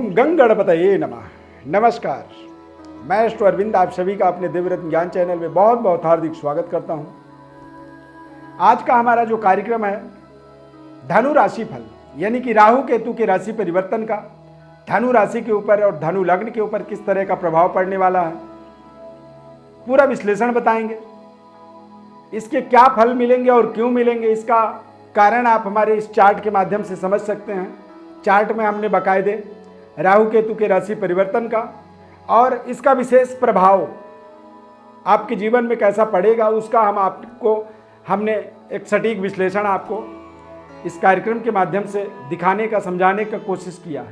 गंगणपतये नमः। नमस्कार, मैं अष्ट अरविंद आप सभी का अपने दिव्यरत्न ज्ञान चैनल में बहुत बहुत हार्दिक स्वागत करता हूं। आज का हमारा जो कार्यक्रम है धनु राशि फल, यानी कि राहु केतु के राशि परिवर्तन का धनु राशि के ऊपर और धनु लग्न के ऊपर किस तरह का प्रभाव पड़ने वाला है, पूरा विश्लेषण बताएंगे। इसके क्या फल मिलेंगे और क्यों मिलेंगे, इसका कारण आप हमारे इस चार्ट के माध्यम से समझ सकते हैं। चार्ट में हमने बाकायदे राहु केतु के राशि परिवर्तन का और इसका विशेष प्रभाव आपके जीवन में कैसा पड़ेगा उसका हमने एक सटीक विश्लेषण आपको इस कार्यक्रम के माध्यम से दिखाने का, समझाने का कोशिश किया है।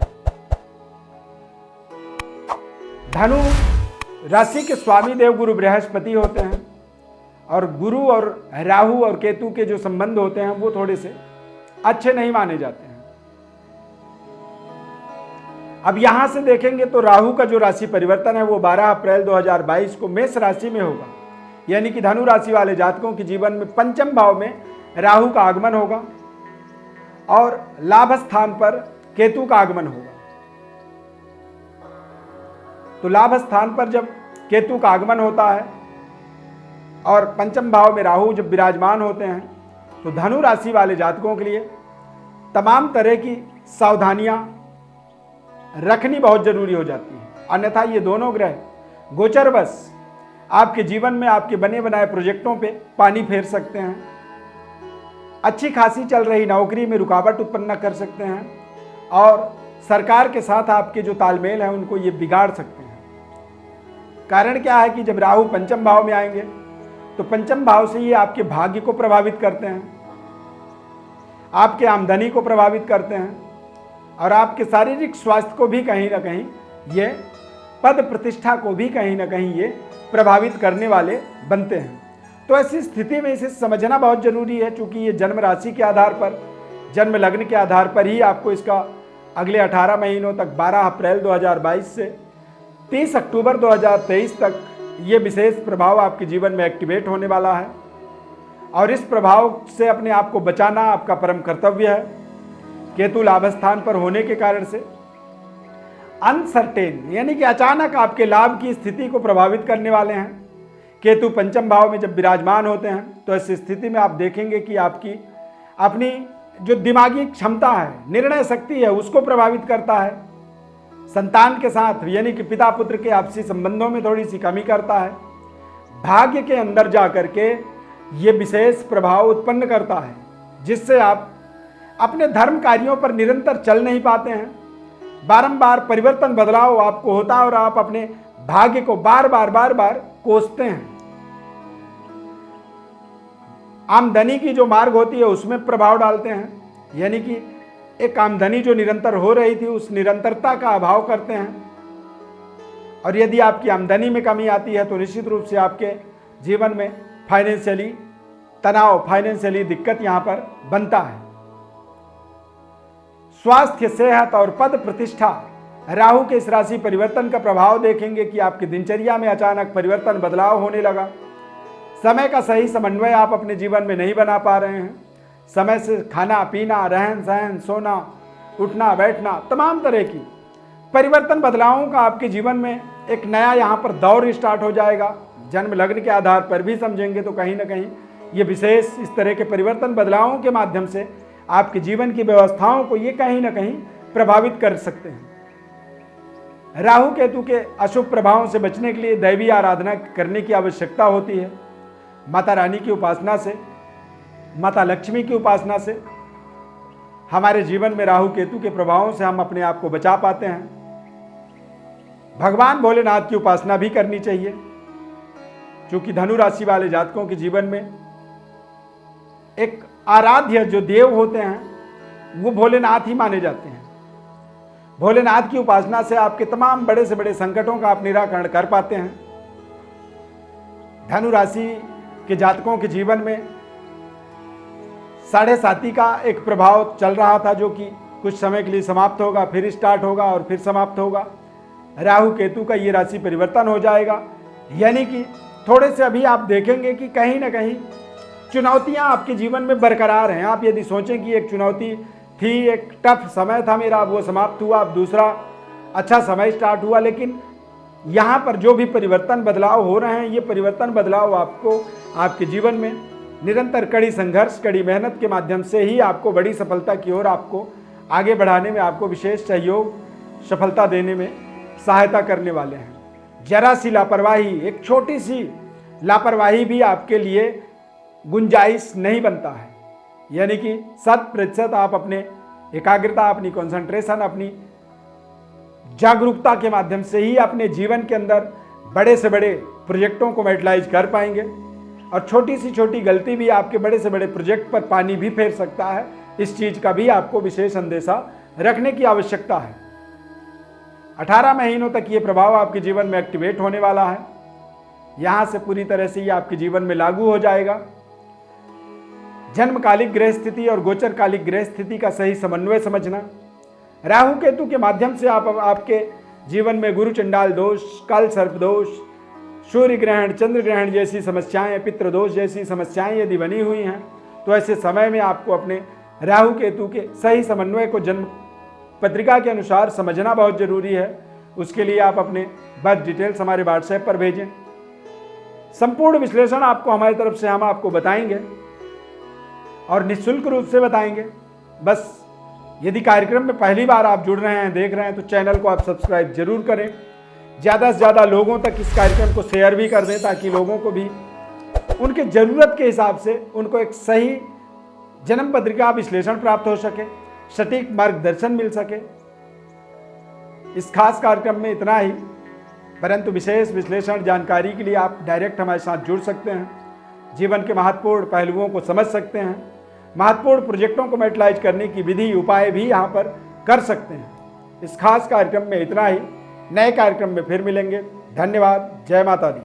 धनु राशि के स्वामी देव गुरु बृहस्पति होते हैं और गुरु और राहु और केतु के जो संबंध होते हैं वो थोड़े से अच्छे नहीं माने जाते हैं। अब यहां से देखेंगे तो राहु का जो राशि परिवर्तन है वो 12 अप्रैल 2022 को मेष राशि में होगा, यानी कि धनु राशि वाले जातकों के जीवन में पंचम भाव में राहु का आगमन होगा और लाभ स्थान पर केतु का आगमन होगा। तो लाभ स्थान पर जब केतु का आगमन होता है और पंचम भाव में राहु जब विराजमान होते हैं तो धनु राशि वाले जातकों के लिए तमाम तरह की सावधानियां रखनी बहुत जरूरी हो जाती है, अन्यथा ये दोनों ग्रह गोचरवश आपके जीवन में आपके बने बनाए प्रोजेक्टों पे पानी फेर सकते हैं, अच्छी खासी चल रही नौकरी में रुकावट उत्पन्न कर सकते हैं और सरकार के साथ आपके जो तालमेल है उनको ये बिगाड़ सकते हैं। कारण क्या है कि जब राहु पंचम भाव में आएंगे तो पंचम भाव से ये आपके भाग्य को प्रभावित करते हैं, आपके आमदनी को प्रभावित करते हैं और आपके शारीरिक स्वास्थ्य को भी कहीं ना कहीं ये, पद प्रतिष्ठा को भी कहीं ना कहीं ये प्रभावित करने वाले बनते हैं। तो ऐसी स्थिति में इसे समझना बहुत जरूरी है, क्योंकि ये जन्म राशि के आधार पर, जन्म लग्न के आधार पर ही आपको इसका अगले 18 महीनों तक 12 अप्रैल 2022 से 30 अक्टूबर 2023 तक ये विशेष प्रभाव आपके जीवन में एक्टिवेट होने वाला है और इस प्रभाव से अपने आप को बचाना आपका परम कर्तव्य है। केतु लाभ स्थान पर होने के कारण से अनसर्टेन, यानी कि अचानक आपके लाभ की स्थिति को प्रभावित करने वाले हैं। केतु पंचम भाव में जब विराजमान होते हैं तो ऐसी स्थिति में आप देखेंगे कि आपकी अपनी जो दिमागी क्षमता है, निर्णय शक्ति है, उसको प्रभावित करता है। संतान के साथ यानी कि पिता पुत्र के आपसी संबंधों में थोड़ी सी कमी करता है। भाग्य के अंदर जाकर के ये विशेष प्रभाव उत्पन्न करता है, जिससे आप अपने धर्म कार्यों पर निरंतर चल नहीं पाते हैं। बारंबार परिवर्तन बदलाव आपको होता है और आप अपने भाग्य को बार बार कोसते हैं। आमदनी की जो मार्ग होती है उसमें प्रभाव डालते हैं, यानी कि एक आमदनी जो निरंतर हो रही थी उस निरंतरता का अभाव करते हैं। और यदि आपकी आमदनी में कमी आती है तो निश्चित रूप से आपके जीवन में फाइनेंशियली तनाव, फाइनेंशियली दिक्कत यहां पर बनता है। स्वास्थ्य, सेहत और पद प्रतिष्ठा, राहु के इस राशि परिवर्तन का प्रभाव देखेंगे कि आपकी दिनचर्या में अचानक परिवर्तन, बदलाव होने लगा। समय का सही समन्वय आप अपने जीवन में नहीं बना पा रहे हैं। समय से खाना पीना, रहन सहन, सोना, उठना बैठना, तमाम तरह की परिवर्तन बदलावों का आपके जीवन में एक नया यहाँ पर दौर स्टार्ट हो जाएगा। जन्म लग्न के आधार पर भी समझेंगे तो कहीं ना कहीं ये विशेष इस तरह के परिवर्तन बदलावों के माध्यम से आपके जीवन की व्यवस्थाओं को ये कहीं ना कहीं प्रभावित कर सकते हैं। राहु केतु के अशुभ प्रभावों से बचने के लिए दैवी आराधना करने की आवश्यकता होती है। माता रानी की उपासना से, माता लक्ष्मी की उपासना से हमारे जीवन में राहु केतु के प्रभावों से हम अपने आप को बचा पाते हैं। भगवान भोलेनाथ की उपासना भी करनी चाहिए, क्योंकि धनु राशि वाले जातकों के जीवन में एक आराध्य जो देव होते हैं वो भोलेनाथ ही माने जाते हैं। भोलेनाथ की उपासना से आपके तमाम बड़े से बड़े संकटों का आप निराकरण कर पाते हैं। धनु राशि के जातकों के जीवन में 7.5 का एक प्रभाव चल रहा था, जो कि कुछ समय के लिए समाप्त होगा, फिर स्टार्ट होगा और फिर समाप्त होगा। राहु केतु का ये राशि परिवर्तन हो जाएगा, यानी कि थोड़े से अभी आप देखेंगे कि कहीं ना कहीं चुनौतियां आपके जीवन में बरकरार हैं। आप यदि सोचें कि एक चुनौती थी, एक टफ समय था मेरा, वो समाप्त हुआ, अब दूसरा अच्छा समय स्टार्ट हुआ, लेकिन यहाँ पर जो भी परिवर्तन बदलाव हो रहे हैं, ये परिवर्तन बदलाव आपको आपके जीवन में निरंतर कड़ी संघर्ष, कड़ी मेहनत के माध्यम से ही आपको बड़ी सफलता की ओर आपको आगे बढ़ाने में, आपको विशेष सहयोग, सफलता देने में सहायता करने वाले हैं। जरा सी लापरवाही, एक छोटी सी लापरवाही भी आपके लिए गुंजाइश नहीं बनता है। यानी कि 100% आप अपने एकाग्रता, अपनी कंसंट्रेशन, अपनी जागरूकता के माध्यम से ही अपने जीवन के अंदर बड़े से बड़े प्रोजेक्टों को मैटलाइज कर पाएंगे। और छोटी सी छोटी गलती भी आपके बड़े से बड़े प्रोजेक्ट पर पानी भी फेर सकता है। इस चीज का भी आपको विशेष अंदेशा रखने की आवश्यकता है। 18 महीनों तक ये प्रभाव आपके जीवन में एक्टिवेट होने वाला है। यहां से पूरी तरह से ये आपके जीवन में लागू हो जाएगा। जन्मकालिक ग्रह स्थिति और गोचरकालिक ग्रह स्थिति का सही समन्वय समझना, राहु केतु के माध्यम से आपके जीवन में गुरु चंडाल दोष, काल सर्प दोष, सूर्य ग्रहण, चंद्र ग्रहण जैसी समस्याएं, पितृ दोष जैसी समस्याएं यदि बनी हुई हैं, तो ऐसे समय में आपको अपने राहु केतु के सही समन्वय को जन्म पत्रिका के अनुसार समझना बहुत जरूरी है। उसके लिए आप अपने बर्थ डिटेल्स हमारे व्हाट्सएप पर भेजें। संपूर्ण विश्लेषण आपको हमारी तरफ से हम आपको बताएंगे और निःशुल्क रूप से बताएंगे। बस यदि कार्यक्रम में पहली बार आप जुड़ रहे हैं, देख रहे हैं, तो चैनल को आप सब्सक्राइब जरूर करें। ज़्यादा से ज़्यादा लोगों तक इस कार्यक्रम को शेयर भी कर दें, ताकि लोगों को भी उनके ज़रूरत के हिसाब से उनको एक सही जन्म पत्रिका विश्लेषण प्राप्त हो सके, सटीक मार्गदर्शन मिल सके। इस खास कार्यक्रम में इतना ही, परंतु विशेष विश्लेषण जानकारी के लिए आप डायरेक्ट हमारे साथ जुड़ सकते हैं। जीवन के महत्वपूर्ण पहलुओं को समझ सकते हैं, महत्वपूर्ण प्रोजेक्टों को मैटलाइज करने की विधि उपाय भी यहाँ पर कर सकते हैं। इस खास कार्यक्रम में इतना ही। नए कार्यक्रम में फिर मिलेंगे। धन्यवाद। जय माता दी।